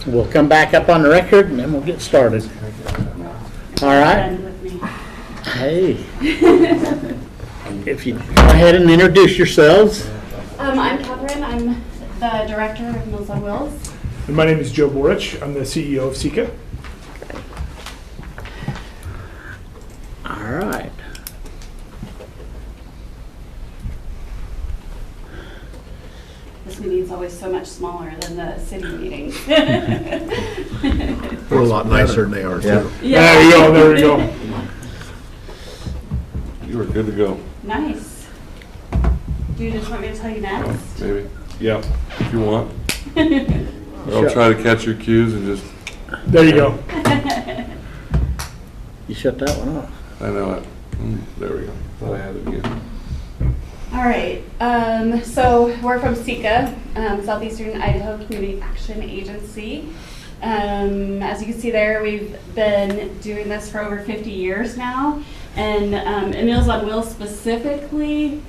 We'll come back up on the record and then we'll get started. All right. Hey. If you go ahead and introduce yourselves. I'm Catherine. I'm the director of Meals on Wheels. And my name is Joe Borich. I'm the CEO of Sika. All right. This meeting's always so much smaller than the city meetings. We're a lot nicer than they are, too. Yeah. There you go, there we go. You were good to go. Nice. Do you just want me to tell you next? Maybe. Yeah, if you want. I'll try to catch your cues and just, There you go. You shut that one off. I know it. There we go. Thought I had it again. All right. So we're from Sika, Southeastern Idaho Community Action Agency. As you can see there, we've been doing this for over 50 years now. And Meals on Wheels specifically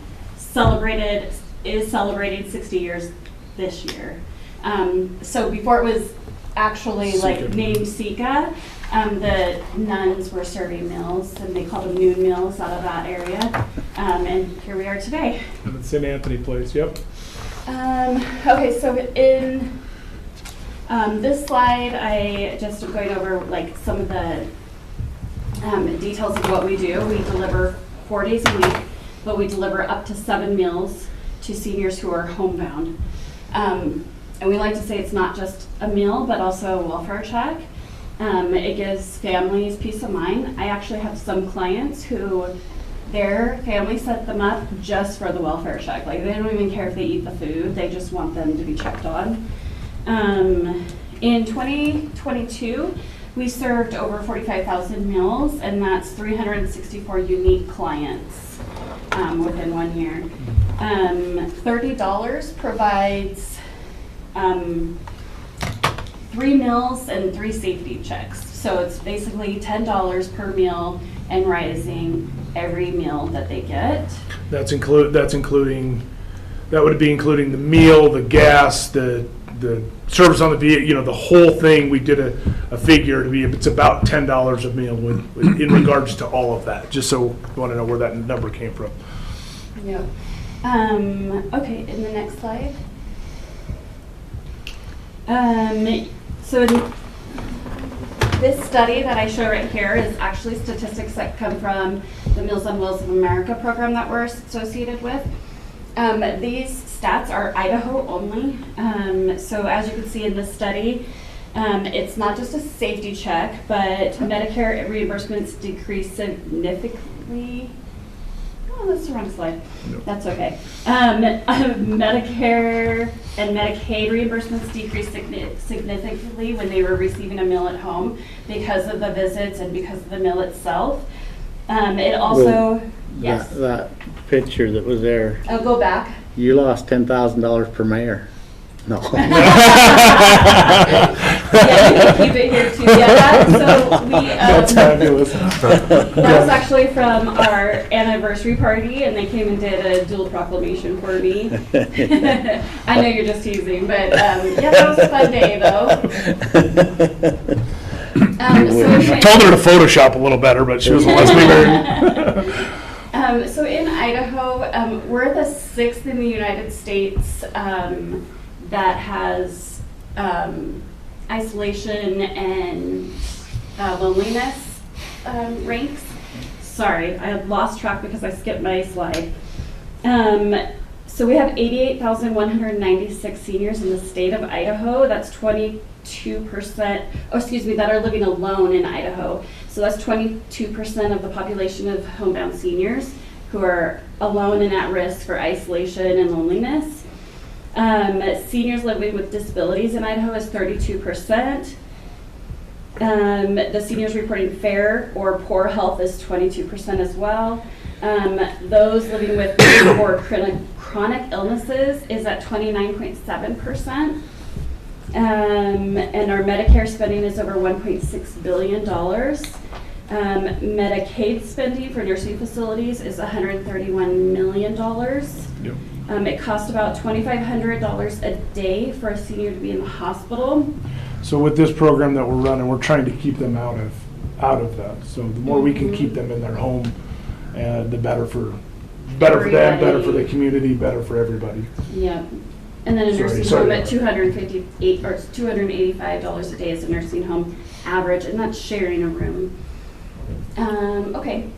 is celebrating 60 years this year. So before it was actually named Sika, the nuns were serving meals and they called them noon meals out of that area. And here we are today. The St. Anthony place, yep. Okay, so in this slide, I just am going over like some of the details of what we do. We deliver 4 days a week, but we deliver up to 7 meals to seniors who are homebound. And we like to say it's not just a meal, but also a welfare check. It gives families peace of mind. I actually have some clients who their family set them up just for the welfare check. Like they don't even care if they eat the food, they just want them to be checked on. In 2022, we served over 45,000 meals, and that's 364 unique clients within 1 year. $30 provides 3 meals and 3 safety checks. So it's basically $10 per meal and rising every meal that they get. That would be including the meal, the gas, the service on the vehicle, the whole thing. We did a figure to be, it's about $10 a meal in regards to all of that, just so you want to know where that number came from. Yep. Okay, in the next slide. So in this study that I show right here is actually statistics that come from the Meals on Wheels of America program that we're associated with. These stats are Idaho only. So as you can see in this study, it's not just a safety check, but Medicare reimbursements decreased significantly. Oh, that's the wrong slide. No. That's okay. Medicare and Medicaid reimbursements decreased significantly when they were receiving a meal at home because of the visits and because of the meal itself. It also, yes. That picture that was there, I'll go back. you lost $10,000 per mayor. No. Yeah, you can keep it here too. Yeah, That's fabulous. that was actually from our anniversary party, and they came and did a dual proclamation for me. I know you're just teasing, but yeah, that was a fun day though. I told her to Photoshop a little better, but she was listening. So in Idaho, we're the 6th in the United States that has isolation and loneliness ranks. Sorry, I lost track because I skipped my slide. So we have 88,196 seniors in the state of Idaho. That's 22%, that are living alone in Idaho. So that's 22% of the population of homebound seniors who are alone and at risk for isolation and loneliness. Seniors living with disabilities in Idaho is 32%. The seniors reporting fair or poor health is 22% as well. Those living with or chronic illnesses is at 29.7%. And our Medicare spending is over $1.6 billion. Medicaid spending for nursing facilities is $131 million. Yep. It costs about $2,500 a day for a senior to be in the hospital. So with this program that we're running, we're trying to keep them out of that. So the more we can keep them in their home, the better for them, better for the community, better for everybody. Yep. And then a nursing Sorry. home at $258 or $285 a day is a nursing home average, and that's sharing a room. Okay,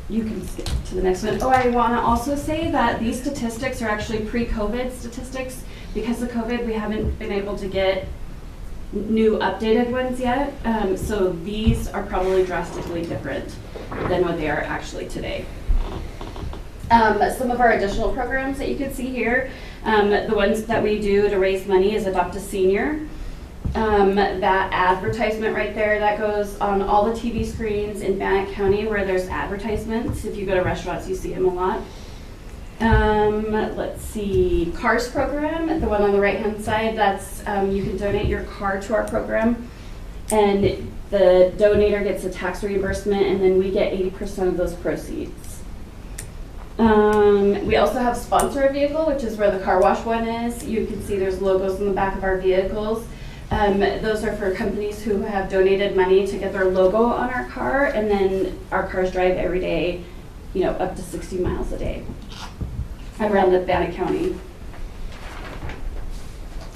you can skip to the next one. Oh, I want to also say that these statistics are actually pre-COVID statistics. Because of COVID, we haven't been able to get new updated ones yet. So these are probably drastically different than what they are actually today. Some of our additional programs that you can see here, the ones that we do to raise money is Adopt a Senior. That advertisement right there, that goes on all the TV screens in Bannock County where there's advertisements. If you go to restaurants, you see them a lot. Let's see, CARS program, the one on the right-hand side, that's, you can donate your car to our program, and the donator gets a tax reimbursement, and then we get 80% of those proceeds. We also have sponsor a vehicle, which is where the car wash one is. You can see there's logos in the back of our vehicles. Those are for companies who have donated money to get their logo on our car, and then our cars drive every day, up to 60 miles a day around the Bannock County.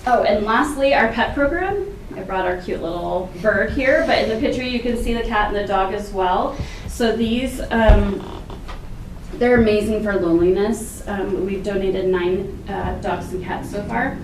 Oh, and lastly, our pet program. I brought our cute little bird here, but in the picture you can see the cat and the dog as well. So these, they're amazing for loneliness. We've donated 9 dogs and cats so far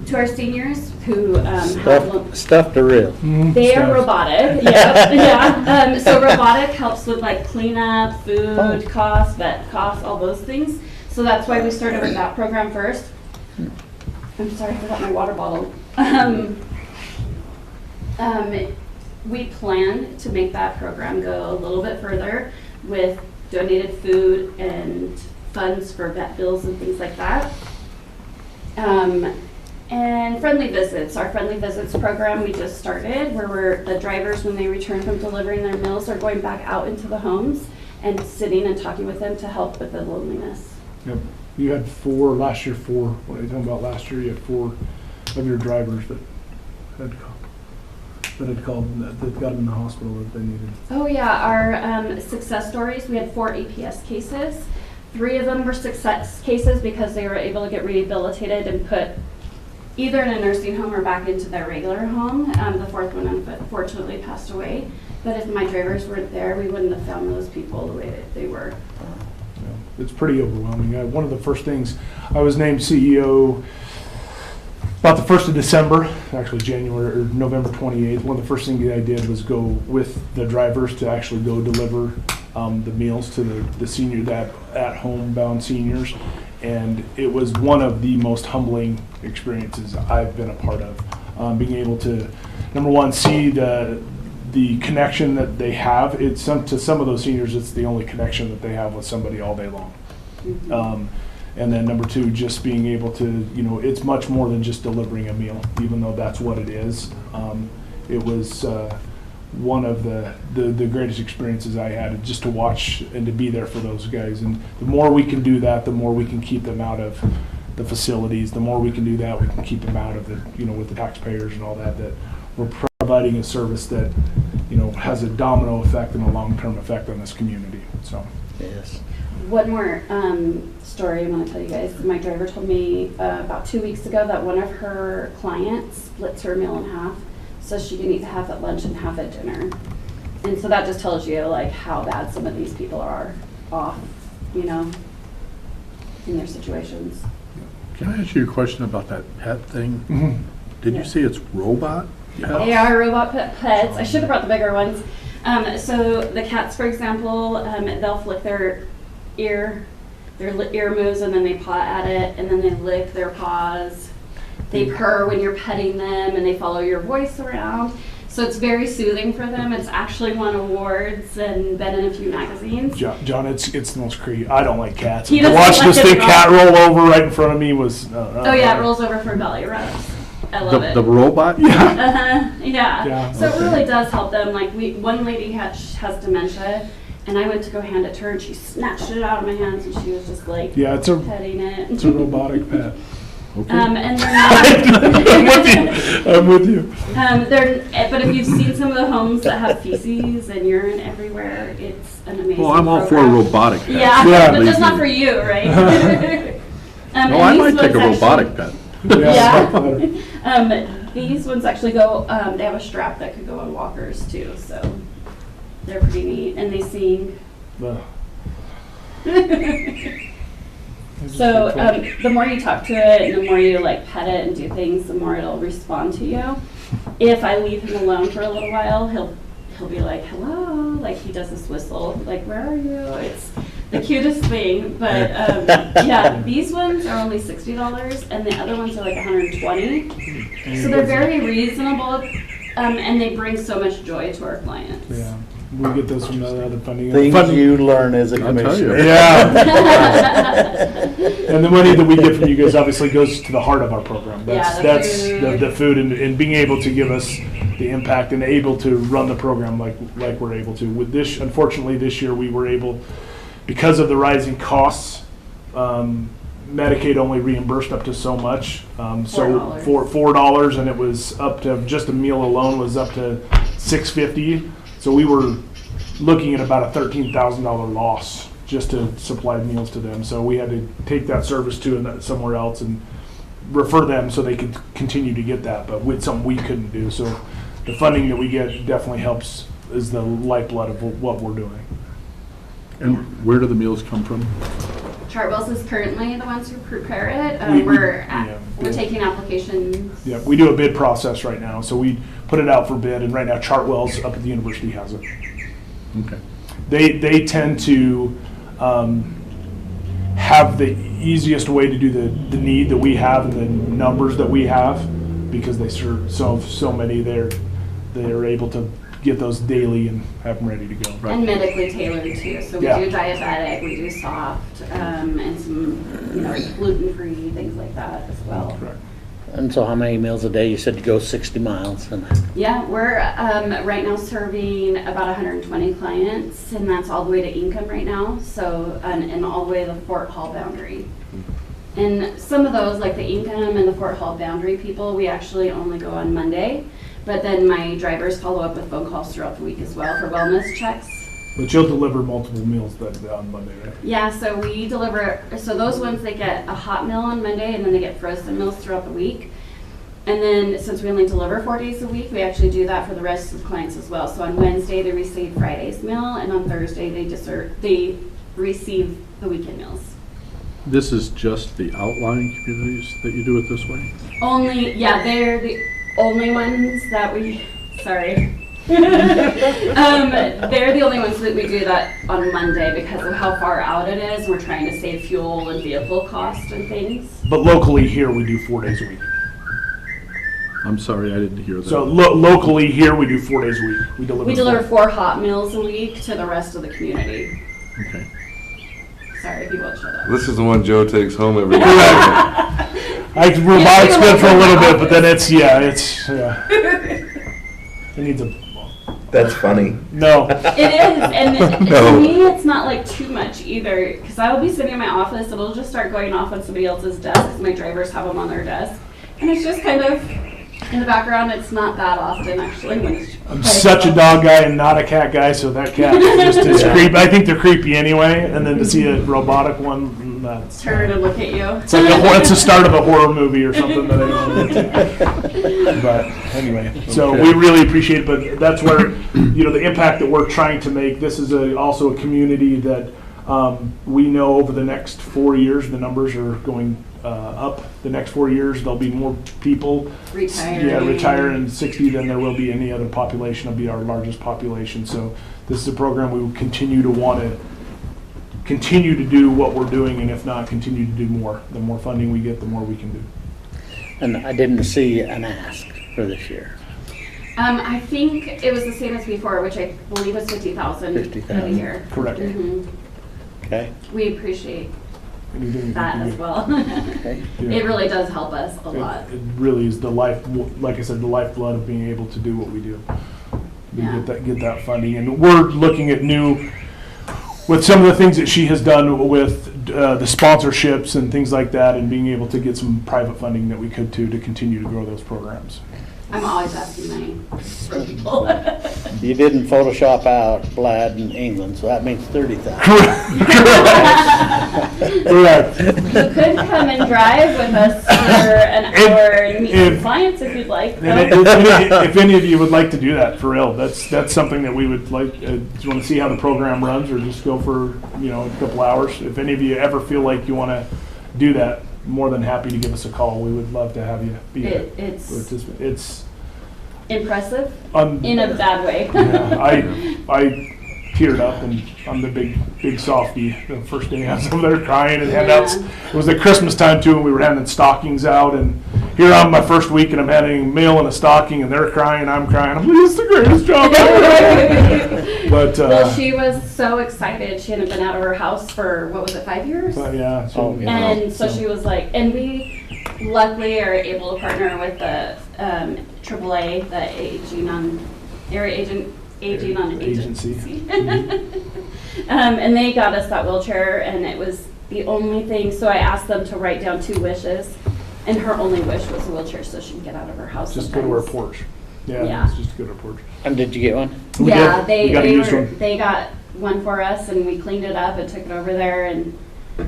to our seniors who have Stuffed or real? They are robotic. Yep. Yeah. So robotic helps with like cleanup, food costs, vet costs, all those things. So that's why we started with that program first. I'm sorry, I forgot my water bottle. We plan to make that program go a little bit further with donated food and funds for vet bills and things like that. And friendly visits. Our friendly visits program we just started, where the drivers, when they return from delivering their meals, are going back out into the homes and sitting and talking with them to help with the loneliness. Yep. You had 4 last year. 4. What are you talking about last year? You had 4 of your drivers that had called that got in the hospital that they needed. Oh yeah, our success stories. We had 4 APS cases. 3 of them were success cases because they were able to get rehabilitated and put either in a nursing home or back into their regular home. The 4th one unfortunately passed away. But if my drivers weren't there, we wouldn't have found those people the way that they were. Yeah, it's pretty overwhelming. One of the first things, I was named CEO about the 1st of December, actually January or November 28th. One of the first things I did was go with the drivers to actually go deliver the meals to the senior, that at home bound seniors. And it was one of the most humbling experiences I've been a part of. Being able to, number one, see the connection that they have. To some of those seniors, it's the only connection that they have with somebody all day long. Mm-hmm. And then number 2, just being able to, it's much more than just delivering a meal, even though that's what it is. It was one of the greatest experiences I had, just to watch and to be there for those guys. And the more we can do that, the more we can keep them out of the facilities. The more we can do that, we can keep them out of with the taxpayers and all that, that we're providing a service that, has a domino effect and a long-term effect on this community. So. Yes. One more story I want to tell you guys. My driver told me about 2 weeks ago that one of her clients splits her meal in half so she can eat half at lunch and half at dinner. And so that just tells you like how bad some of these people are off, in their situations. Can I ask you a question about that pet thing? Mm-hmm. Did you say it's robot? They are robot pets. I should have brought the bigger ones. So the cats, for example, they'll flick their ear moves, and then they paw at it, and then they lick their paws. They purr when you're petting them, and they follow your voice around. So it's very soothing for them. It's actually won awards and been in a few magazines. John, it's the most creepy. I don't like cats. He To doesn't watch like this it big at all. cat roll over right in front of me was. Oh yeah, it rolls over for belly rubs. I love it. The robot? Yeah. Yeah, So okay. it really does help them. Like one lady has dementia, And I went to go hand it to her, and she snatched it out of my hands, and she was just like Yeah, it's a petting it. robotic pet. Okay. And they're not. I'm with you. But if you've seen some of the homes that have feces and urine everywhere, it's an amazing. Well, I'm all for program. robotic pets. Yeah, Yeah. but just not for you, right? No, I might take a robotic pet. Yeah. These ones actually go. They have a strap that could go on walkers too, so they're pretty neat, and they sing. So the more you talk to it, and the more you like pet it and do things, the more it'll respond to you. If I leave him alone for a little while, he'll be like, hello, like he does this whistle, like, where are you? It's the cutest thing. But yeah, these ones are only $60 and the other ones are like $120. So they're very reasonable, and they bring so much joy to our clients. Yeah, we get those from the other funding. Things you learn as a I'll tell you. commissioner. Yeah. And the money that we get from you guys obviously goes to the heart of our program. That's Yeah, that's food. the food and being able to give us the impact and able to run the program like we're able to. With this, unfortunately, this year we were able, because of the rising costs, Medicaid only reimbursed up to so much. So $4. for $4, and it was up to just a meal alone was up to $6.50. So we were looking at about a $13,000 loss just to supply meals to them. So we had to take that service to somewhere else and refer them so they could continue to get that, but with something we couldn't do. So the funding that we get definitely helps, is the lifeblood of what we're doing. And where do the meals come from? Chartwell's is currently the ones who prepare it. We- We're yeah. taking applications. Yeah, we do a bid process right now, so we put it out for bid, and right now Chartwell's up at the university has it. Okay. They tend to have the easiest way to do the need that we have and the numbers that we have, because they serve so many. They're able to get those daily and have them ready to go. And medically tailored too. So we Yeah. do diabetic, we do soft, and some, gluten-free, things like that as well. Correct. And so how many meals a day? You said you go 60 miles. And Yeah, we're right now serving about 120 clients, and that's all the way to Income right now. So, and all the way to the Fort Hall boundary. And some of those, like the Income and the Fort Hall boundary people, we actually only go on Monday. But then my drivers follow up with phone calls throughout the week as well for wellness checks. But you'll deliver multiple meals on Monday, right? Yeah, so we deliver, so those ones, they get a hot meal on Monday, and then they get frozen meals throughout the week. And then since we only deliver 4 days a week, we actually do that for the rest of the clients as well. So on Wednesday, they receive Friday's meal, and on Thursday, they receive the weekend meals. This is just the outlying communities that you do it this way? They're the only ones that sorry. They're the only ones that we do that on Monday because of how far out it is. We're trying to save fuel and vehicle costs and things. But locally here, we do 4 days a week. I'm sorry, I didn't hear that. So locally here, we do 4 days a week. We deliver 4 hot meals a week to the rest of the community. Okay. Sorry if you won't shut up. This is the one Joe takes home every day. I can robotics good for a little bit, but then it needs a, That's funny. no. It is, and No. to me, it's not like too much either. Because I will be sitting in my office, and it'll just start going off on somebody else's desk. 'Cause my drivers have them on their desk, and it's just kind of in the background. It's not that often actually. When it's I'm such a dog guy and not a cat guy, so that cat just is creepy. I think they're creepy anyway, and then to see a robotic one, that's... turn and look at you. It's like it's the start of a horror movie or something that I don't know. But anyway, so we really appreciate it, but that's where, the impact that we're trying to make. This is also a community that we know over the next 4 years, the numbers are going up. The next 4 years, there'll be more people retire in 60 than there will be any other population. It'll be our largest population. So this is a program we will continue to want to continue to do what we're doing, and if not, continue to do more. The more funding we get, the more we can do. And I didn't see an ask for this year. I think it was the same as before, which I believe was $50,000 for the $50,000. year. Correct. Mhm. Okay. We appreciate Anything we that can as do. well. Okay. Yeah. It really does help us a lot. It really is the like I said, the lifeblood of being able to do what we do. We Yeah. get that funding, and we're looking at new with some of the things that she has done with the sponsorships and things like that, and being able to get some private funding that we could to continue to grow those programs. I'm always asking money for people. You didn't Photoshop out Vlad in England, so that means 30,000. Correct. You could come and drive with us for an hour and meet some clients if you'd like. And if any of you would like to do that, for real, that's something that we would like. Do you want to see how the program runs, or just go for a couple hours? If any of you ever feel like you want to do that, more than happy to give us a call. We would love to have you be a participant. It's impressive in a bad way. Yeah, I teared up, and I'm the big softie. The first day I was over there crying and handouts. It was at Christmas time too, and we were handing stockings out. And here I'm my first week, and I'm handing mail and a stocking, and they're crying, I'm crying. I'm like, it's the greatest job ever. But well, she was so excited. She hadn't been out of her house for 5 years? Yeah. And so she was like, and we luckily are able to partner with the AAA, the Aging on Agency. And they got us that wheelchair, and it was the only thing. So I asked them to write down 2 wishes, and her only wish was a wheelchair so she can get out of her house. Just go to her porch. Yeah. It's just go to her porch. And did you get one? Yeah, they got one for us, and we cleaned it up and took it over there, and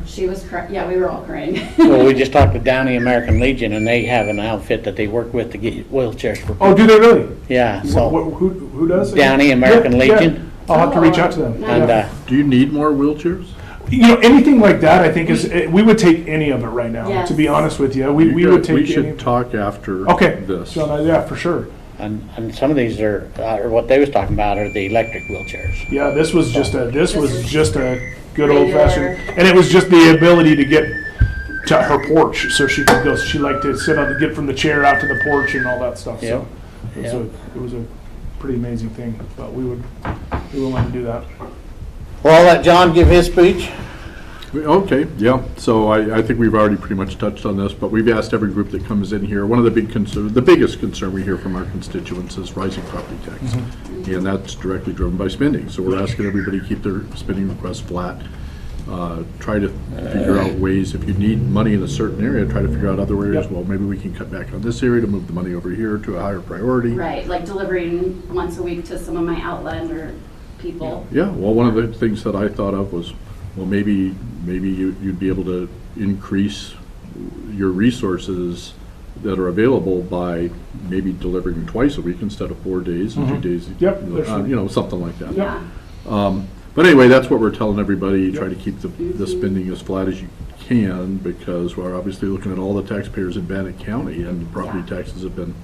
she was yeah, we were all crying. Well, we just talked to Downey American Legion, and they have an outfit that they work with to get wheelchairs for people. Oh, do they really? Yeah. So who does? Downey American Legion. Yeah. I'll have to reach out to them. Nice. And Do you need more wheelchairs? Anything like that, I think we would take any of it right now. Yes. To be honest with you, we would take. We should any. talk after Okay. this. So, yeah, for sure. And some of these are what they was talking about are the electric wheelchairs. Yeah, this was just a good regular. old fashioned, and it was just the ability to get to her porch, so she could go. She liked to sit on get from the chair out to the porch and all that stuff. So it was a pretty amazing thing. But we would want to do that. Well, I'll let John give his speech. Okay, yeah, so I think we've already pretty much touched on this, but we've asked every group that comes in here, one of the biggest concern we hear from our constituents is rising property tax. Mm-hmm. And that's directly driven by spending, so we're asking everybody to keep their spending requests flat. Try to figure out ways, if you need money in a certain area, try to figure out other areas. Yep. Well, maybe we can cut back on this area to move the money over here to a higher priority. Right, like delivering once a week to some of my Outlander people. Yeah, well, one of the things that I thought of was, well, maybe you'd be able to increase your resources that are available by maybe delivering twice a week instead of 4 days and 2 days. Yep, Something like that. Yeah. But anyway, that's what we're telling everybody, try to keep the spending as flat as you can, because we're obviously looking at all the taxpayers in Bannock County, and the property taxes have been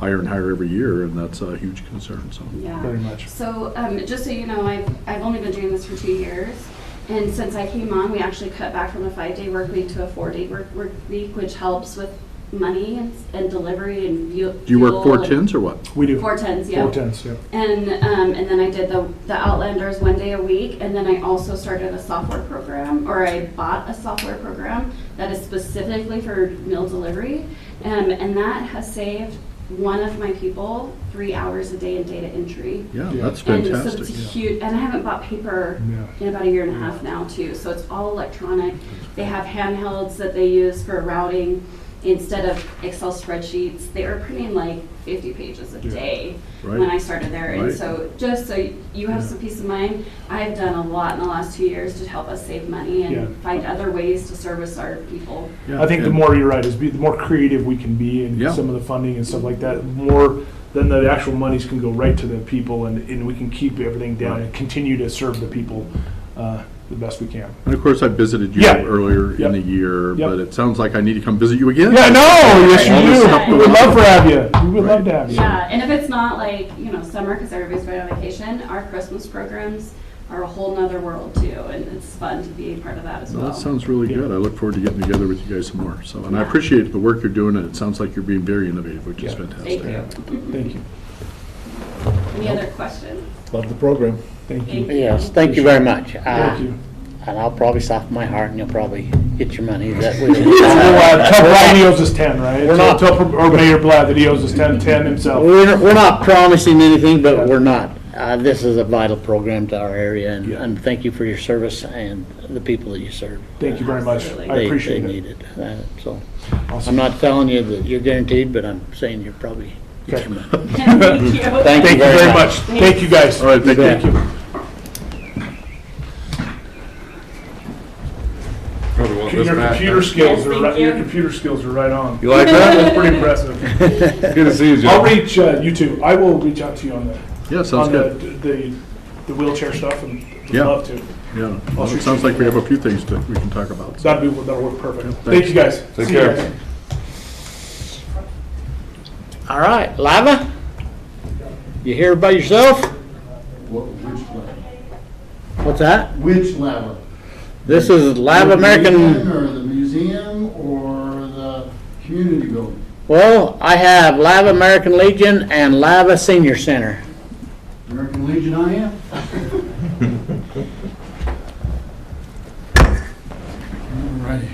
higher and higher every year, and that's a huge concern, so. Yeah. Very much. So just so you know, I've only been doing this for 2 years. And since I came on, we actually cut back from a 5-day work week to a 4-day work week, which helps with money and delivery and fuel. Do you work 4 tens or what? We do. 4 tens, yeah. 4 tens, yeah. And then I did the Outlanders 1 day a week, and then I also started a software program, or I bought a software program that is specifically for meal delivery, and that has saved one of my people 3 hours a day in data entry. Yeah, that's And fantastic. so it's huge, and I haven't bought paper in about 1.5 years now too, so it's all electronic. They have handhelds that they use for routing instead of Excel spreadsheets. They were printing like 50 pages a day when I started there. And so just so you have some peace of mind, I've done a lot in the last 2 years to help us save money and find other ways to service our people. I think the more, you're right, the more creative we can be in some of the funding and stuff like that, more then the actual monies can go right to the people, and we can keep everything down and continue to serve the people the best we can. And of course, I visited you earlier in the year, but it sounds like I need to come visit you again. Yeah, no, yes you do. We would love to have you. We would love to have you. Yeah, and if it's not like, summer, because everybody's going on vacation, our Christmas programs are a whole nother world too, and it's fun to be a part of that as well. That sounds really good. I look forward to getting together with you guys some more. So, and I appreciate the work you're doing, and it sounds like you're being very innovative, which is fantastic. Thank you. Thank you. Any other questions? Love the program. Thank you. Yes, thank you very much. Thank you. And I'll probably soften my heart, and you'll probably get your money. That way. Tell Brian he owes us 10, right? We're not- Tell Mayor Blatt that he owes us 10 himself. We're not promising anything, but we're not. this is a vital program to our area, Yeah. and thank you for your service and the people that you serve. Thank you very much. Absolutely. I appreciate They it. need it. So Awesome. I'm not telling you that you're guaranteed, but I'm saying you're probably. Okay. Thank you. Thank Thank you very much. Thank you, guys. All right, thank bet. you. Probably want this Your back. computer skills Yes, are thank right, you. your computer skills are right on. You like That's that? pretty impressive. Good to see you, I'll Joe. reach you too. I will reach out to you on Yeah, sounds good. the wheelchair stuff, and would Yeah. love to. Yeah, well, it sounds like we have a few things that we can talk about. That'll work perfect. Yeah, Thank you, guys. Take See you care. guys. All right, Lava, you here by yourself? Which lava? What's that? Which lava? This is Lava The American. Legion or the museum or the community building? Well, I have Lava American Legion and Lava Senior Center. American Legion I am. Alrighty.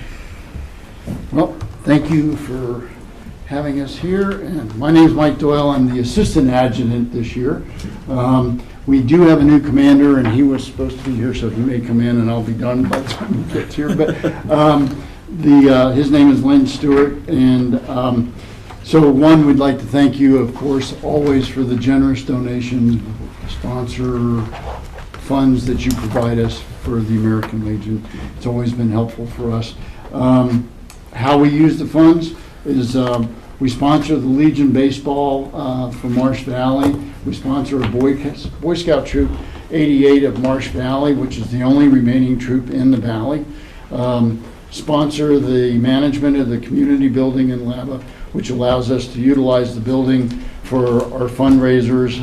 Well, thank you for having us here, and my name is Mike Doyle. I'm the assistant adjutant this year. We do have a new commander, and he was supposed to be here, so he may come in, and I'll be done by the time he gets here. But his name is Lynn Stewart, and so one, we'd like to thank you, of course, always for the generous donations, sponsor funds that you provide us for the American Legion. It's always been helpful for us. How we use the funds is we sponsor the Legion baseball from Marsh Valley. We sponsor a Boy Scout troop 88 of Marsh Valley, which is the only remaining troop in the valley. Sponsor the management of the community building in Lava, which allows us to utilize the building for our fundraisers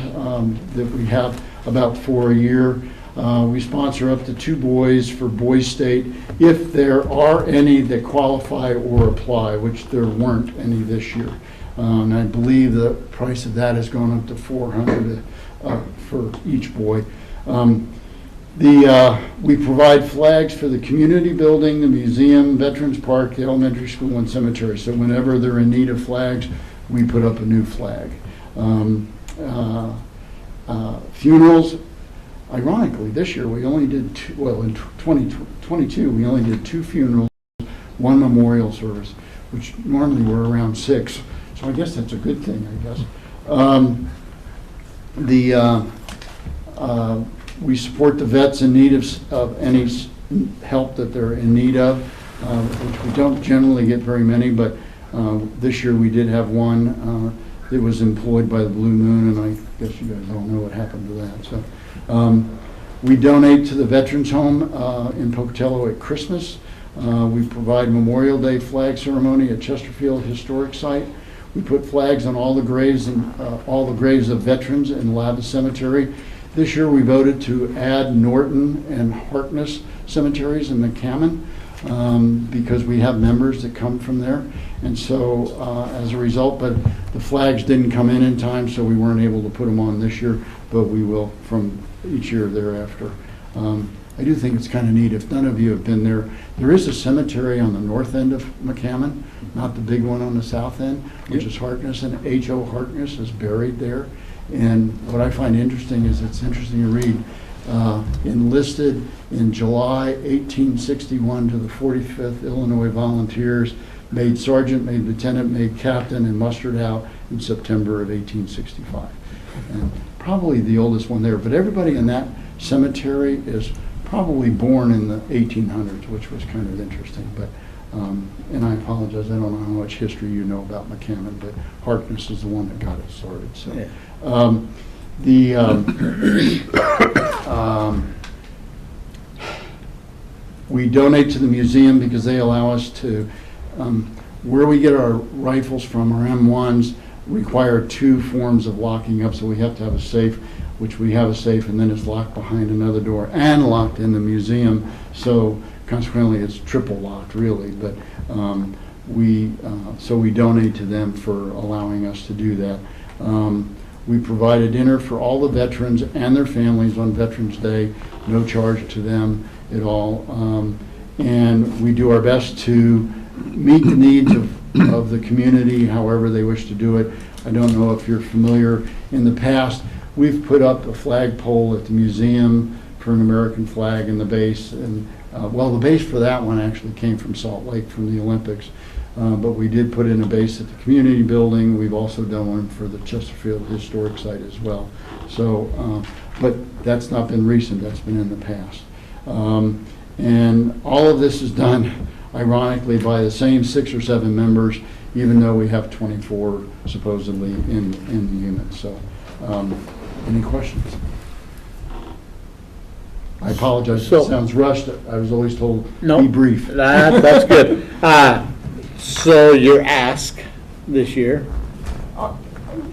that we have about 4 a year. We sponsor up to 2 boys for Boys State if there are any that qualify or apply, which there weren't any this year. And I believe the price of that has gone up to $400 for each boy. We provide flags for the community building, the museum, Veterans Park, the elementary school, and cemetery. So whenever they're in need of flags, we put up a new flag. Funerals, ironically, this year we only did two, well, in 2022, we only did 2 funerals, 1 memorial service, which normally were around 6. So I guess that's a good thing, I guess. We support the vets in need of any help that they're in need of, which we don't generally get very many, but this year we did have one that was employed by the Blue Moon, and I guess you guys all know what happened to that. So we donate to the Veterans Home in Pocatello at Christmas. We provide Memorial Day flag ceremony at Chesterfield Historic Site. We put flags on all the graves and all the graves of veterans in Lava Cemetery. This year we voted to add Norton and Harkness cemeteries in McCammon because we have members that come from there. And so as a result, but the flags didn't come in time, so we weren't able to put them on this year, but we will from each year thereafter. I do think it's kind of neat. If none of you have been there, there is a cemetery on the north end of McCammon, not the big one on the south end, which is Harkness, and H.O. Harkness is buried there. And what I find interesting is it's interesting to read. Enlisted in July 1861 to the 45th Illinois Volunteers, made sergeant, made lieutenant, made captain, and mustered out in September of 1865. And probably the oldest one there, but everybody in that cemetery is probably born in the 1800s, which was kind of interesting. But and I apologize, I don't know how much history you know about McCammon, but Harkness is the one that got it started. So Yeah. We donate to the museum because they allow us to, where we get our rifles from, our M1s, require 2 forms of locking up, so we have to have a safe, which we have a safe, and then it's locked behind another door and locked in the museum. So consequently, it's triple locked, really. But so we donate to them for allowing us to do that. We provide a dinner for all the veterans and their families on Veterans Day, no charge to them at all. And we do our best to meet the needs of the community however they wish to do it. I don't know if you're familiar, in the past, we've put up a flagpole at the museum for an American flag in the base, and, well, the base for that one actually came from Salt Lake from the Olympics. But we did put in a base at the community building. We've also done one for the Chesterfield Historic Site as well. So, but that's not been recent, that's been in the past. And all of this is done ironically by the same 6 or 7 members, even though we have 24 supposedly in the unit. So, any questions? I apologize if it So- sounds rushed. I was always told, No. be brief. That's good. So your ask this year,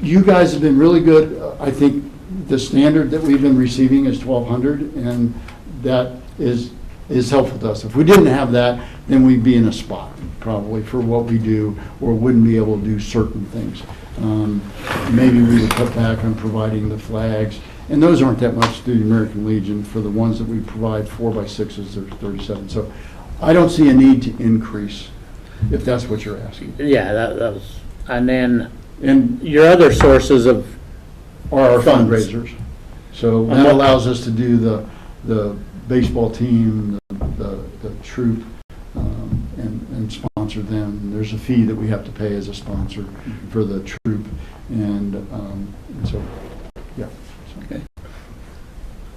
You guys have been really good. I think the standard that we've been receiving is 1,200, and that is helpful to us. If we didn't have that, then we'd be in a spot probably for what we do, or wouldn't be able to do certain things. Maybe we would cut back on providing the flags, and those aren't that much through the American Legion. For the ones that we provide 4x6s, there's 37. So I don't see a need to increase, if that's what you're asking. yeah, that was, and then And your other sources of, are our Funds. fundraisers. So And that what- allows us to do the baseball team, the troop, and sponsor them. There's a fee that we have to pay as a sponsor for the troop, and so, yeah. So.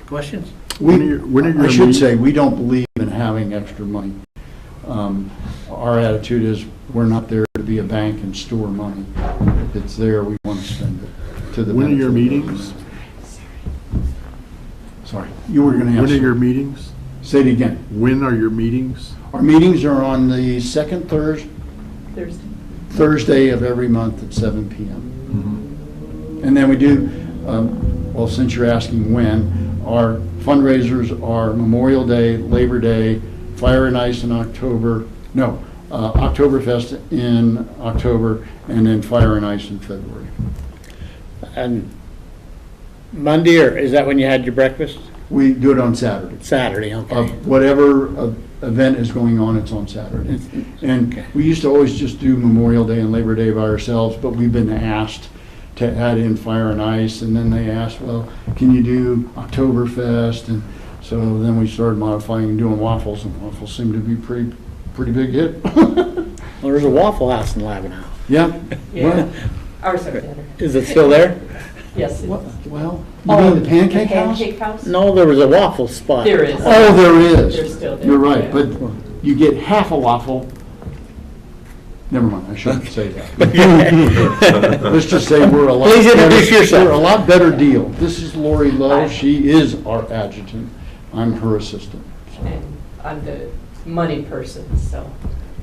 questions? We, when are your I should meetings? say, we don't believe in having extra money. Our attitude is, we're not there to be a bank and store money. If it's there, we want to spend it to the When are your benefit of the meetings? Sorry, you were going to When are your ask. meetings? Say it again. When are your meetings? Our meetings are on the second Thursday of every month at 7 p.m. And then we do, well, since you're asking when, our fundraisers are Memorial Day, Labor Day, Fire and Ice in October, no, Oktoberfest in October, and then Fire and Ice in February. And Monday, or is that when you had your breakfast? We do it on Saturday. Saturday, okay. Whatever event is going on, it's on Saturday. And we used to always just do Memorial Day and Labor Day by ourselves, but we've been asked to add in Fire and Ice, and then they asked, well, can you do Oktoberfest? And so then we started modifying and doing waffles, and waffles seem to be pretty big hit. Well, there's a Waffle House in Labanau. Yeah. Yeah, ours are better. Is it still there? Yes, it Well, is. well, you mean the Pancake House? Pancake House? No, there was a waffle spot. There is. Oh, there is. They're still there, You're right, yeah. but you get half a waffle. Never mind, I shouldn't say that. Let's just say we're a lot. Please introduce better- yourself. We're a lot better deal. This is Lori Lowe. Hi. She is our adjutant. I'm her assistant. So And I'm the money person, so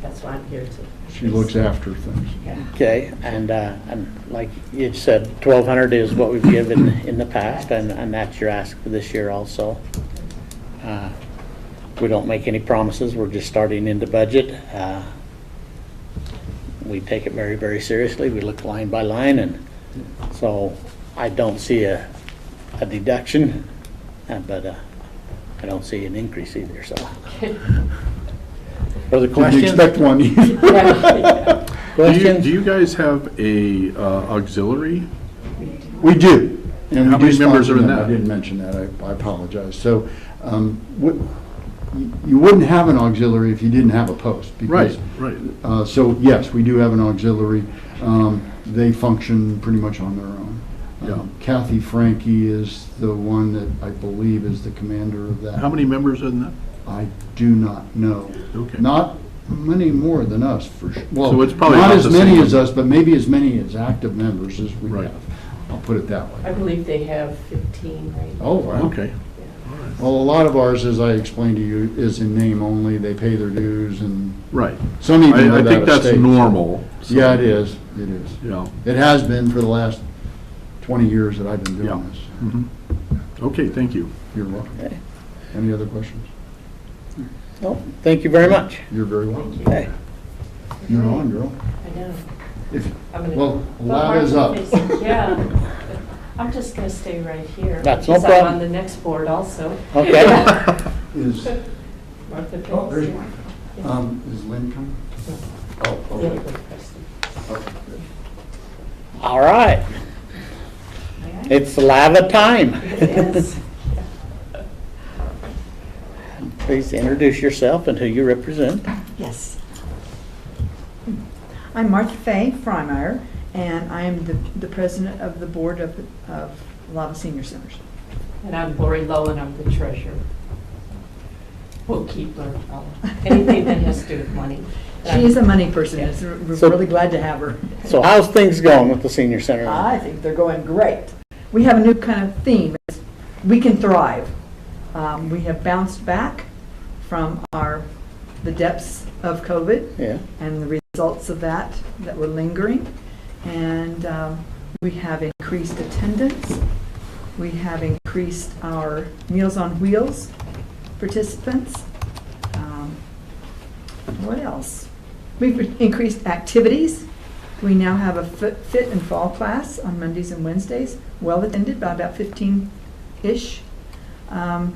that's why I'm here to. she looks after things. Yeah. Okay, and like you said, 1,200 is what we've given in the past, and that's your ask for this year also. We don't make any promises, we're just starting into budget. We take it very, very seriously, we look line by line, and so I don't see a deduction, but I don't see an increase either, so. Further Didn't questions? expect one either. Yeah. Questions? Do you guys have a auxiliary? We do. And How we do many members sponsor are in them. that? I didn't mention that, I apologize. So, you wouldn't have an auxiliary if you didn't have a post. because- Right. So, yes, we do have an auxiliary. They function pretty much on their own. Yeah. Kathy Frankie is the one that I believe is the commander of that. How many members are in that? I do not know. Okay. Not many more than us, for sure. Well, So it's probably not about as the many same. as us, but maybe as many as active members as we Right. have. I'll put it that I way. believe they have 15 right now. Oh, wow. Okay. Yeah. Well, a lot of ours, as I explained to you, is in name only. They pay their dues, and Right. some even I live out think of that's state. normal. so, Yeah, it is. It is. Yeah. It has been for the last 20 years that I've been Yeah. doing this. Mhm. Okay, thank you. You're welcome. Okay. Any other questions? No, thank you very much. You're very welcome. Thank you. Okay. You're on, girl. I know. If, I'm gonna- well, But lab is up. Martha Face- Yeah. I'm just gonna stay right here. That's no because problem. I'm on the next board also. Okay. Is, Martha Face. oh, there's yeah. one. Is Lynn coming? Oh, Yeah, okay. good question. Okay. All right. It's lava time. It is. Please introduce yourself and who you represent. Yes. I'm Martha Faye Freimeyer, and I am the president of the board of Lava Senior Centers. And I'm Lori Lowe, and I'm the treasurer. Bookkeeper, anything that has to do with money. She is a money person, and we're So- really glad to have her. So how's things going with the senior center? I think they're going great. We have a new kind of theme. It's we can thrive. We have bounced back from the depths of COVID Yeah, and the results of that were lingering. And we have increased attendance. We have increased our Meals on Wheels participants. What else? We've increased activities. We now have a fit and fall class on Mondays and Wednesdays, well attended by about 15-ish. And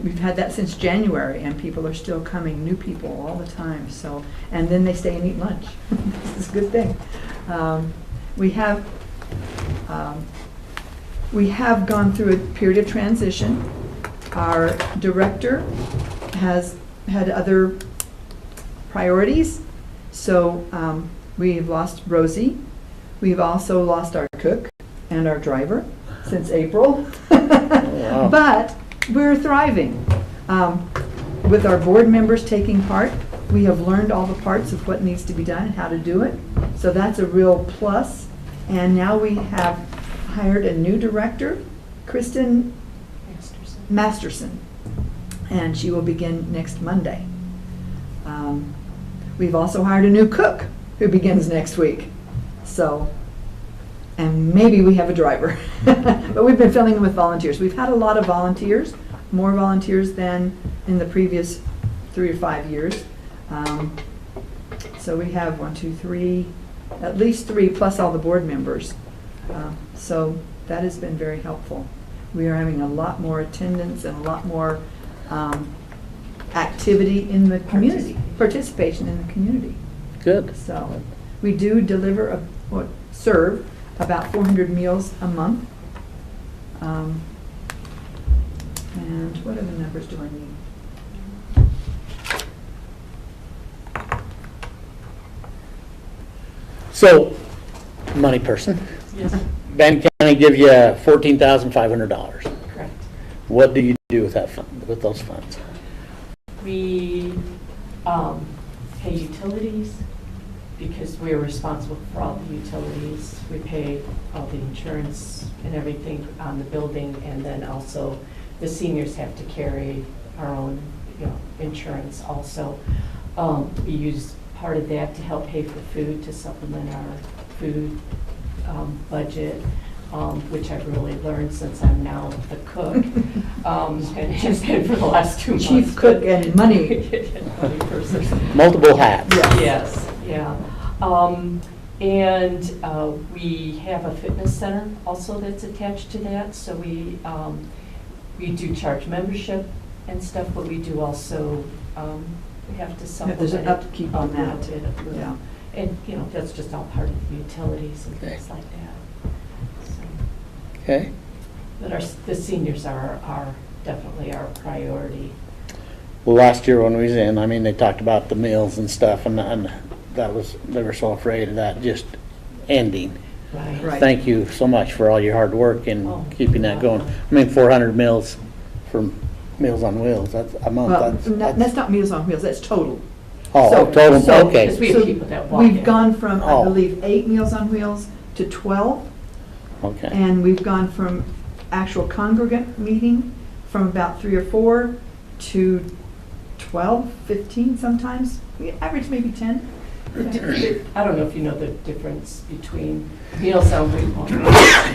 we've had that since January, and people are still coming, new people all the time. So, and then they stay and eat lunch. This is a good thing. We have gone through a period of transition. Our director has had other priorities, so we have lost Rosie. We've also lost our cook and our driver since April. wow. But we're thriving. With our board members taking part, we have learned all the parts of what needs to be done and how to do it. So that's a real plus. And now we have hired a new director, Kristen Masterson, and she will begin next Monday. We've also hired a new cook who begins next week. So, and maybe we have a driver. But we've been filling them with volunteers. We've had a lot of volunteers, more volunteers than in the previous 3 or 5 years. So we have 1, 2, 3, at least 3 plus all the board members. So that has been very helpful. We are having a lot more attendance and a lot more activity in the community, participation in the community. Good. So we do deliver, serve about 400 meals a month. And what other numbers do I need? So, money person, Yes, Ben County give you $14,500. correct. What do you do with that fund, with those funds? We pay utilities because we're responsible for all the utilities. We pay all the insurance and everything on the building, and then also the seniors have to carry our own, insurance also. We use part of that to help pay for food, to supplement our food budget, which I've really learned since I'm now the cook, and have been for the last 2 months. Chief cook and money. Money person. Multiple hats. Yes, yeah. And we have a fitness center also that's attached to that, so we do charge membership and stuff, but we do also, we have to supplement There's an it upkeep on a little that. bit, a little. Yeah. And, that's just all part of the utilities and Okay. things like that. So, Okay. but the seniors are definitely our priority. Well, last year when we was in, I mean, they talked about the meals and stuff, and that was, they were so afraid of that just ending. Right. Thank you so much for all your hard work in Oh, keeping that going. I mean, 400 meals from Meals on Wheels, that's a month. Well, That's that's not Meals on Wheels, that's total. Oh, so- total, so- okay. Because we have So people that walk in. We've gone from, I Oh. believe, 8 Meals on Wheels to 12, Okay. and we've gone from actual congregant meeting from about 3 or 4 to 12, 15 sometimes. We average maybe 10. I don't know if you know the difference between Meals on Wheels.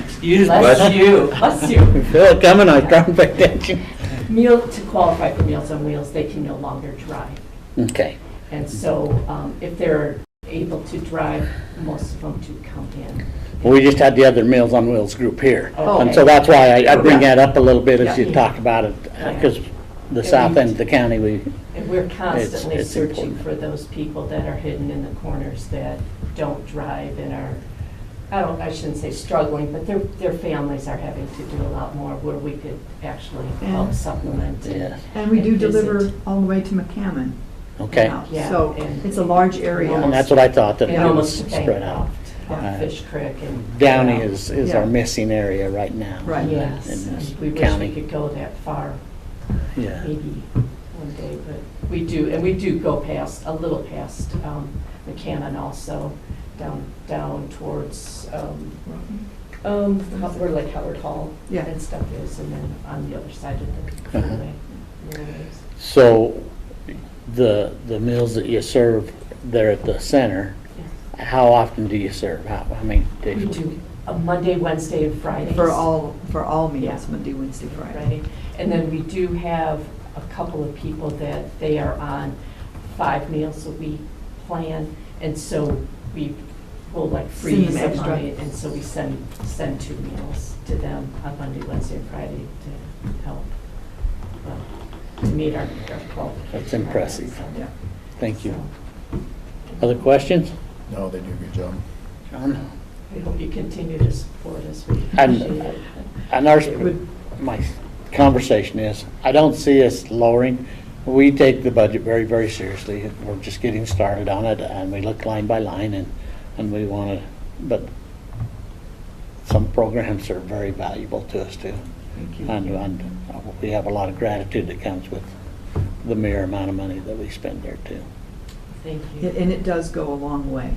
Excuse Bless you, bless you. Feel it coming, I was trying to pay attention. To qualify for Meals on Wheels, they can no longer drive. Okay. And so if they're able to drive, most of them do come in. Well, we just had the other Meals on Wheels group here. Oh, And okay. so that's why I bring that up a little bit as Yeah. you talk about it, because the south end of the county, And we're constantly it's searching important. for those people that are hidden in the corners that don't drive and are I shouldn't say struggling, but their families are having to do a lot more where we could actually help And- supplement. Yeah. And we do visit. deliver all the way to McCammon. Okay. now. Yeah, So and- it's a large area. And that's what I thought, that And it was almost to spread out. Bancroft, Fish Creek and. Downey is Yeah. our missing area right now. Right. Yes, In this and we wish county. we could go that far, Yeah. maybe one day, but we do, and we do go past, a little past McCammon also, down towards, where like Howard Hall Yeah. and stuff is, and then on the other side of the Uh-huh. freeway. Railways. So the meals that you serve there at the center, how often do you serve? How many days? We a week? do a Monday, Wednesday, and Fridays. For all meals, Yeah. Monday, Wednesday, Friday. Friday. And then we do have a couple of people that they are on 5 meals a week plan, and so we will like Send freeze them them extra. on it, and so we send 2 meals to them on Monday, Wednesday, and Friday to help, to meet our qualifications. That's impressive. Yeah. Thank you. Other questions? No, they do a good job. John? We hope you continue to support us. We And- appreciate it. And our, It would- my conversation is, I don't see us lowering. We take the budget very, very seriously. We're just getting started on it, and we look line by line, and we want to, but some programs are very valuable to us too. Thank you. And we have a lot of gratitude that comes with the mere amount of money that we spend there too. Thank you. And it does go a long way.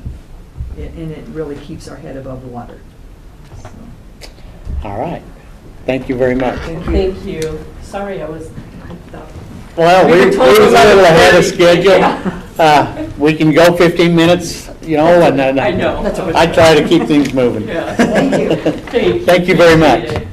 And it really keeps our head above water. So, All right. Thank you very much. Thank you. Sorry, I was, Well, We we were was a told little ahead of 11:30. schedule. Yeah. We can go 15 minutes, you know, and then I know. That's all right. I try to keep things moving. Yeah. Thank you. Thank you very much. Appreciate it.